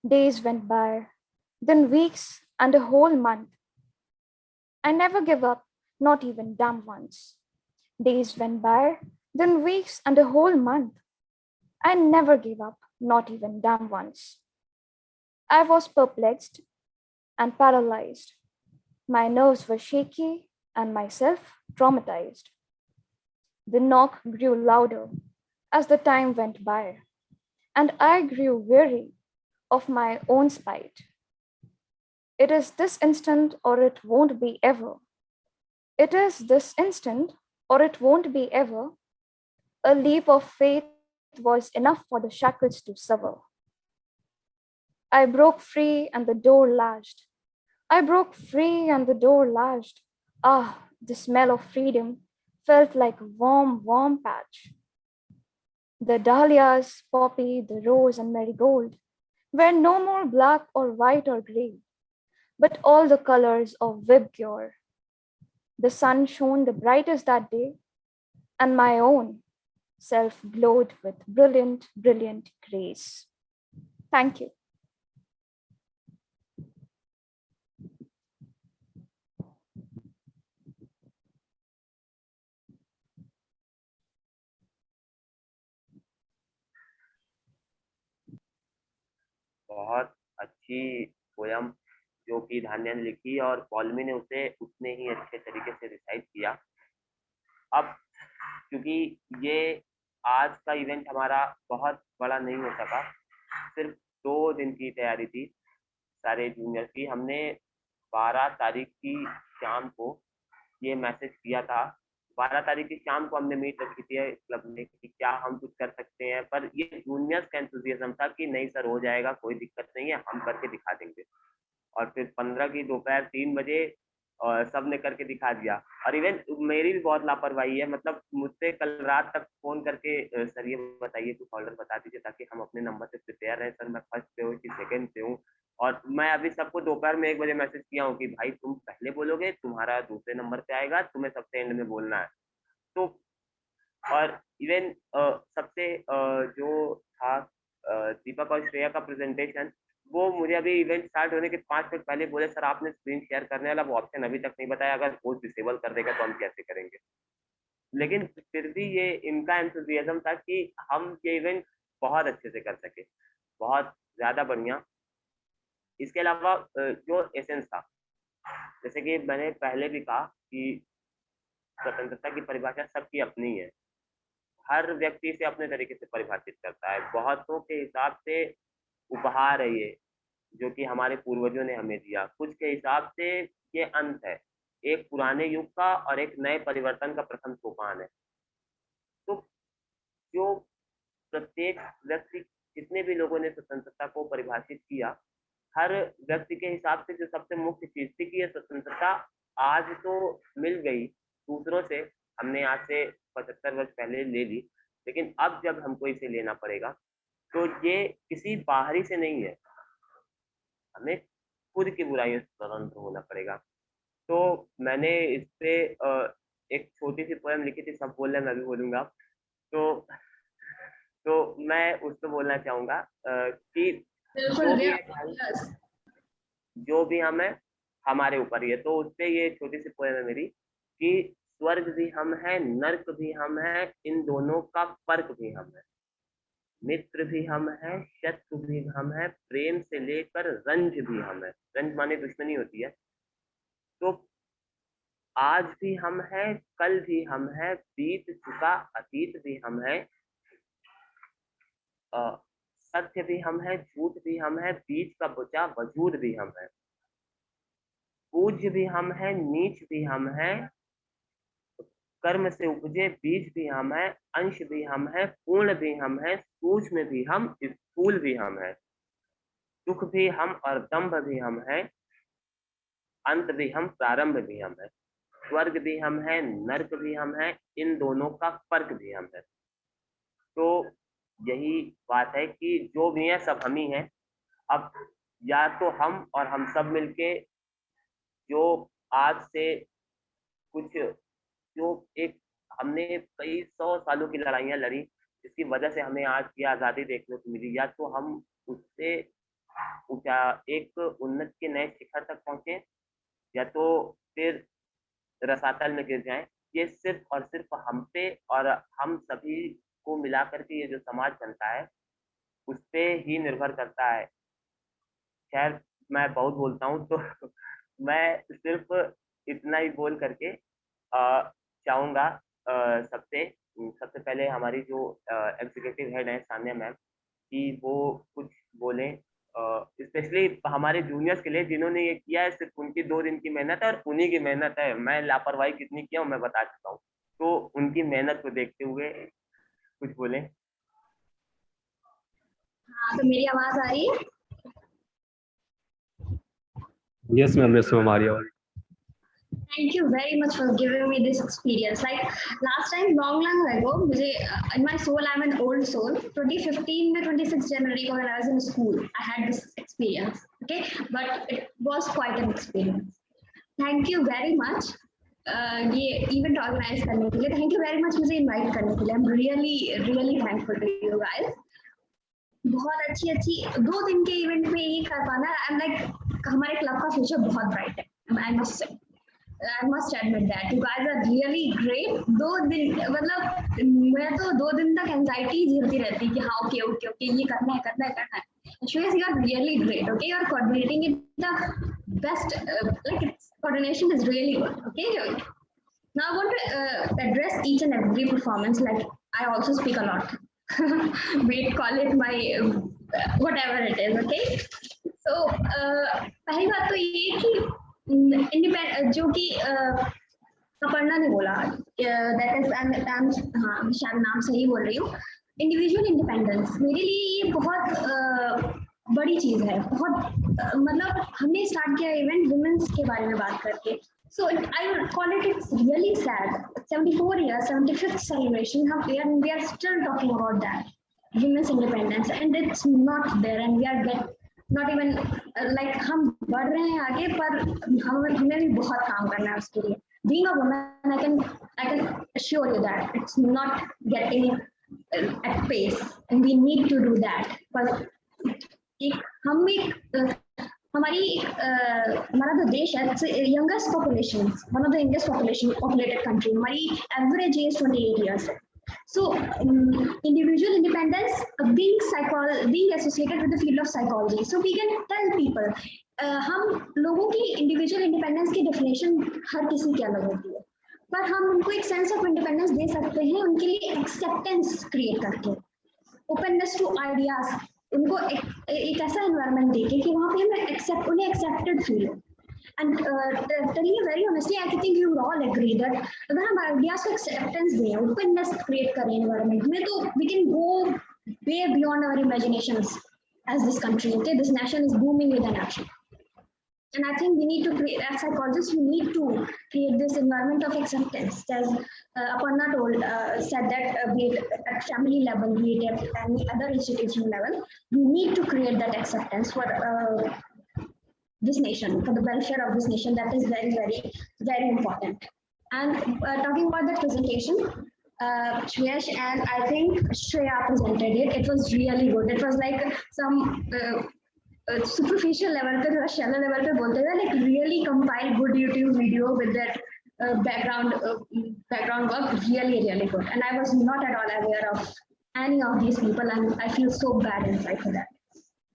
Days went by, then weeks and a whole month. I never give up, not even damn once. Days went by, then weeks and a whole month. I never gave up, not even damn once. I was perplexed and paralyzed. My nerves were shaky and myself traumatized. The knock grew louder as the time went by, and I grew weary of my own spite. It is this instant or it won't be ever. It is this instant or it won't be ever. A leap of faith was enough for the shackles to sever. I broke free and the door latched. I broke free and the door latched. Ah, the smell of freedom felt like a warm, warm patch. The dahlias, poppy, the rose, and marigold were no more black or white or gray, but all the colors of Vibgyor. The sun shone the brightest that day, and my own self glowed with brilliant, brilliant grace. Thank you. बहुत अच्छी poem जो कि धान्या ने लिखी और पॉलमी ने उसे उतने ही अच्छे तरीके से रिसाइट किया। अब क्योंकि ये आज का इवेंट हमारा बहुत बड़ा नहीं हो सका, सिर्फ 2 दिन की तैयारी थी सारे जूनियर की। हमने 12 तारीख की शाम को ये मैसेज किया था। 12 तारीख की शाम को हमने मीट रखी थी क्लब में कि क्या हम कुछ कर सकते हैं, पर ये जूनियर्स का एंथुसियाज्म था कि नहीं सर हो जाएगा, कोई दिक्कत नहीं है, हम करके दिखा देंगे। और फिर 15 की दोपहर 3 बजे सब ने करके दिखा दिया। और इवन मेरी भी बहुत लापरवाही है, मतलब मुझसे कल रात तक फोन करके सर ये बताइए कुछ ऑर्डर बता दीजिए ताकि हम अपने नंबर से प्रिपेयर रहे, सर मैं फर्स्ट पे हूँ कि सेकंड पे हूँ। और मैं अभी सबको दोपहर में 1 बजे मैसेज किया हूँ कि भाई तुम पहले बोलोगे, तुम्हारा दूसरे नंबर पे आएगा, तुम्हें सबसे एंड में बोलना है। तो और इवन सबसे जो था दीपक और श्रेया का प्रेजेंटेशन, वो मुझे अभी इवेंट स्टार्ट होने के 5 मिनट पहले बोले सर आपने स्क्रीन शेयर करने वाला वो ऑप्शन अभी तक नहीं बताया, अगर होस्ट डिसेबल कर देगा तो हम कैसे करेंगे। लेकिन फिर भी ये इनका एंथुसियाज्म था कि हम ये इवेंट बहुत अच्छे से कर सके, बहुत ज़्यादा बढ़िया। इसके अलावा जो एसेंस था, जैसे कि मैंने पहले भी कहा कि स्वतंत्रता की परिभाषा सबकी अपनी है, हर व्यक्ति इसे अपने तरीके से परिभाषित करता है। बहुतों के हिसाब से उपहार है ये जो कि हमारे पूर्वजों ने हमें दिया, कुछ के हिसाब से ये अंत है, एक पुराने युग का और एक नए परिवर्तन का प्रथम सोपान है। तो जो प्रत्येक व्यक्ति, जितने भी लोगों ने स्वतंत्रता को परिभाषित किया, हर व्यक्ति के हिसाब से जो सबसे मुख्य चीज थी कि ये स्वतंत्रता आज तो मिल गई दूसरों से, हमने आज से 75 वर्ष पहले ले ली, लेकिन अब जब हमको इसे लेना पड़ेगा तो ये किसी बाहरी से नहीं है, हमें खुद की बुराइयों से स्वतंत्र होना पड़ेगा। तो मैंने इस पे एक छोटी सी पोएम लिखी थी, सब बोल रहे हैं मैं भी बोलूँगा। तो मैं उसको बोलना चाहूँगा कि जो भी हम है हमारे ऊपर ही है। तो उस पे ये छोटी सी पोएम है मेरी कि स्वर्ग भी हम है, नर्क भी हम है, इन दोनों का फर्क भी हम है, मित्र भी हम है, शत्रु भी हम है, प्रेम से लेकर रंज भी हम है। रंज माने दुश्मनी होती है। तो आज भी हम है, कल भी हम है, बीत चुका अतीत भी हम है, सत्य भी हम है, झूठ भी हम है, बीच का बचा वजूद भी हम है, पूज्य भी हम है, नीच भी हम है, कर्म से उपजे बीज भी हम है, अंश भी हम है, पूर्ण भी हम है, सूक्ष्म भी हम, स्थूल भी हम है, सुख भी हम और दंभ भी हम है, अंत भी हम, प्रारंभ भी हम है, स्वर्ग भी हम है, नर्क भी हम है, इन दोनों का फर्क भी हम है। तो यही बात है कि जो भी है सब हम ही हैं। अब या तो हम और हम सब मिलके जो आज से कुछ जो एक हमने कई 100 सालों की लड़ाइयाँ लड़ी, जिसकी वजह से हमें आज की आज़ादी देखने को मिली, या तो हम उससे ऊँचा एक उन्नत के नए शिखर तक पहुँचे, या तो फिर रसातल में गिर जाएं। ये सिर्फ और सिर्फ हम पे और हम सभी को मिलाकर के ये जो समाज बनता है उस पे ही निर्भर करता है। खैर मैं बहुत बोलता हूँ तो मैं सिर्फ इतना ही बोल करके चाहूँगा सबसे पहले हमारी जो एग्जीक्यूटिव हेड है सान्या मैम कि वो कुछ बोलें, स्पेशली हमारे जूनियर्स के लिए जिन्होंने ये किया है। सिर्फ उनकी 2 दिन की मेहनत है और उन्हीं की मेहनत है। मैं लापरवाही कितनी किया हूँ मैं बता चुका हूँ, तो उनकी मेहनत को देखते हुए कुछ बोलें। हाँ, तो मेरी आवाज आ रही है? यस मैम, यस मैम आ रही है। Thank you very much for giving me this experience. Like last time, long ago, मुझे in my soul, I'm an old soul. 2015 में 26 January को when I was in school, I had this experience. Okay, but it was quite an experience. Thank you very much. ये event organize करने के लिए, thank you very much मुझे invite करने के लिए. I'm really thankful to you guys. बहुत अच्छी 2 दिन के इवेंट में ये कर पाना, I'm like हमारे क्लब का फ्यूचर बहुत ब्राइट है. I must admit that you guys are really great. 2 दिन मतलब मैं तो 2 दिन तक एंजाइटी झेलती रहती कि हाँ ओके ये करना है. Shreya, you are really great. Okay, you are coordinating it the best. Like its coordination is really good. Okay. Now I want to address each and every performance. Like I also speak a lot. Wait, call it my whatever it is. Okay. So पहली बात तो ये कि जो कि अपर्णा ने बोला, that is हाँ शायद नाम सही बोल रही हूँ, इंडिविजुअल इंडिपेंडेंस मेरे लिए ये बहुत बड़ी चीज है. बहुत मतलब हमने स्टार्ट किया इवेंट वुमेन्स के बारे में बात करके. So I would call it, it's really sad. 74 years, 75th celebration, we are still talking about that women's independence, and it's not there, and we are not even like हम बढ़ रहे हैं आगे, पर हमें भी बहुत काम करना है उसके लिए. Being a woman, I can assure you that it's not getting at pace, and we need to do that. पर हमारा जो देश है, youngest population, one of the youngest populated country, हमारी एवरेज एज 28 years है. So individual independence being associated with the field of psychology, so we can tell people हम लोगों की इंडिविजुअल इंडिपेंडेंस की डेफिनेशन हर किसी की अलग होती है, पर हम उनको एक सेंस ऑफ इंडिपेंडेंस दे सकते हैं उनके लिए एक्सेप्टेंस क्रिएट करके, ओपननेस टू आइडियाज, उनको एक ऐसा एनवायरनमेंट देके कि वहाँ पे हमें उन्हें एक्सेप्टेड फील हो. And telling you very honestly, I think you all agree that अगर हम आइडियाज को एक्सेप्टेंस दें, ओपननेस क्रिएट करें एनवायरनमेंट में, तो we can go way beyond our imaginations as this country. Okay, this nation is booming with an action, and I think we need to create, as psychologists, we need to create this environment of acceptance. As Aparna said that be it at family level, be it at any other institution level, we need to create that acceptance for this nation, for the welfare of this nation. That is very important. And talking about the presentation, Shreyash and I think Shreya presented it. It was really good. It was like some superficial level पे, थोड़ा shallow level पे बोलते थे, like really compiled good YouTube video with that background work, really good. And I was not at all aware of any of these people, and I feel so bad inside for that.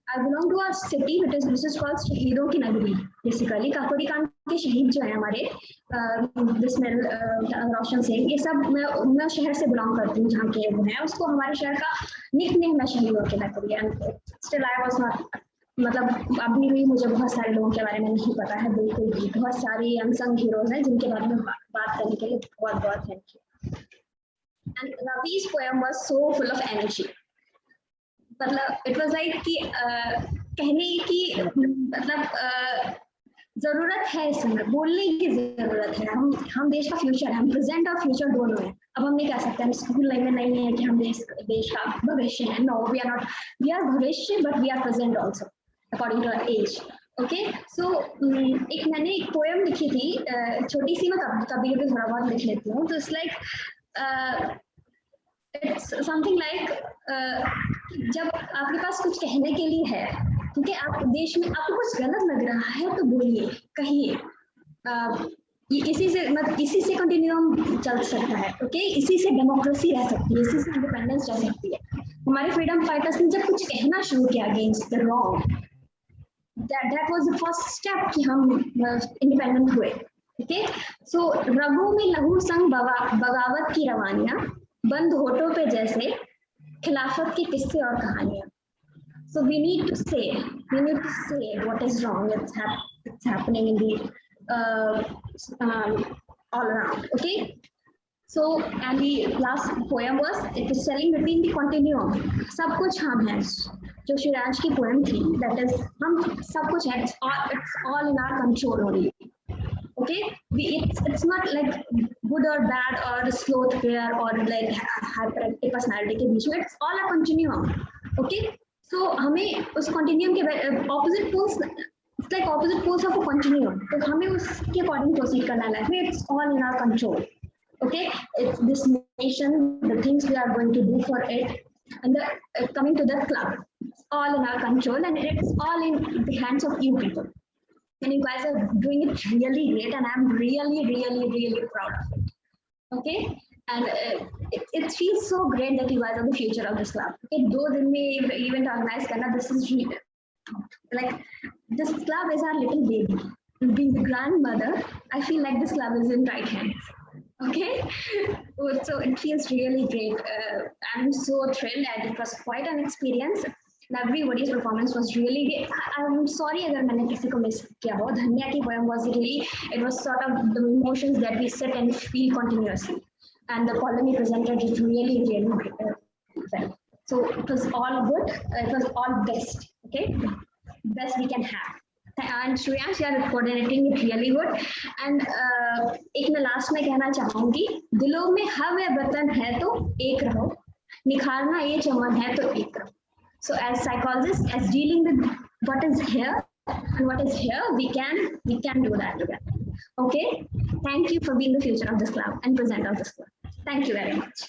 I belong to a city which is called शहीदों की नगरी. Basically, Kakori कांड के शहीद जो है हमारे, बिस्मिल, रोशन सिंह, ये सब मैं शहर से बिलोंग करती हूँ, जहाँ के वो हैं, उसको हमारे शहर का निकनेम है शहीदों की नगरी. And still I was not, मतलब अभी भी मुझे बहुत सारे लोगों के बारे में नहीं पता है बिल्कुल भी. बहुत सारे अनसंग हीरोज हैं जिनके बारे में बात करने के लिए बहुत thank you. And Ravi's poem was so full of energy. मतलब इट वाज लाइक कि कहने की मतलब जरूरत है, इस समय बोलने की जरूरत है. हम देश का फ्यूचर है, हम प्रेजेंट और फ्यूचर दोनों है. अब हम नहीं कह सकते हम स्कूल लाइफ में नहीं है कि हम देश का भविष्य है. No, we are not, we are भविष्य, but we are present also according to our age. Okay, so मैंने एक पोएम लिखी थी, छोटी सी, मैं कभी थोड़ा बहुत लिख लेती हूँ. तो it's like it's something like, जब आपके पास कुछ कहने के लिए है, क्योंकि आप देश में आपको कुछ गलत लग रहा है तो बोलिए, कहिए. इसी से कंटिन्यूम चल सकता है, ओके? इसी से डेमोक्रेसी रह सकती है, इसी से इंडिपेंडेंस रह सकती है। हमारे फ्रीडम फाइटर्स ने जब कुछ कहना शुरू किया against the wrong, that was the first step कि हम इंडिपेंडेंट हुए, ओके? सो रघु में लघु संग बगावत की रवानियां, बंद होठों पे जैसे खिलाफत के किस्से और कहानियां। So we need to say what is wrong. It's happening in the all around. Okay. So and the last poem was it is telling between the continuum. सब कुछ हम हैं. जो शिवराज की poem थी, that is हम सब कुछ हैं. It's all in our control only. Okay, it's not like good or bad or sloth pair or like hyperactive personality के बीच में. It's all a continuum. Okay. So हमें उस continuum के opposite poles, it's like opposite poles of a continuum. तो हमें उसके according proceed करना है. Like it's all in our control. Okay, it's this nation, the things we are going to do for it, and the coming to the club, it's all in our control, and it's all in the hands of you people. And you guys are doing it really great, and I'm really proud of it. Okay. And it feels so great that you guys are the future of this club. Okay, 2 दिन में event organize करना, this is like this club is our little baby. Being the grandmother, I feel like this club is in right hands. Okay, so it feels really great. I'm so thrilled, and it was quite an experience. Everybody's performance was really great. I'm sorry अगर मैंने किसी को miss किया हो. धन्या की poem was really, it was sort of the emotions that we sit and feel continuously. And the Polony presented it really well. So it was all good. It was all best. Okay, best we can have. And Shreyansh, you are coordinating it really good. And एक मैं last में कहना चाहूँगी, दिलों में हवे वतन है तो एक रहो, निखारना ये चमन है तो एक रहो. So as psychologists, as dealing with what is here and what is here, we can do that together. Okay, thank you for being the future of this club and present of this club. Thank you very much.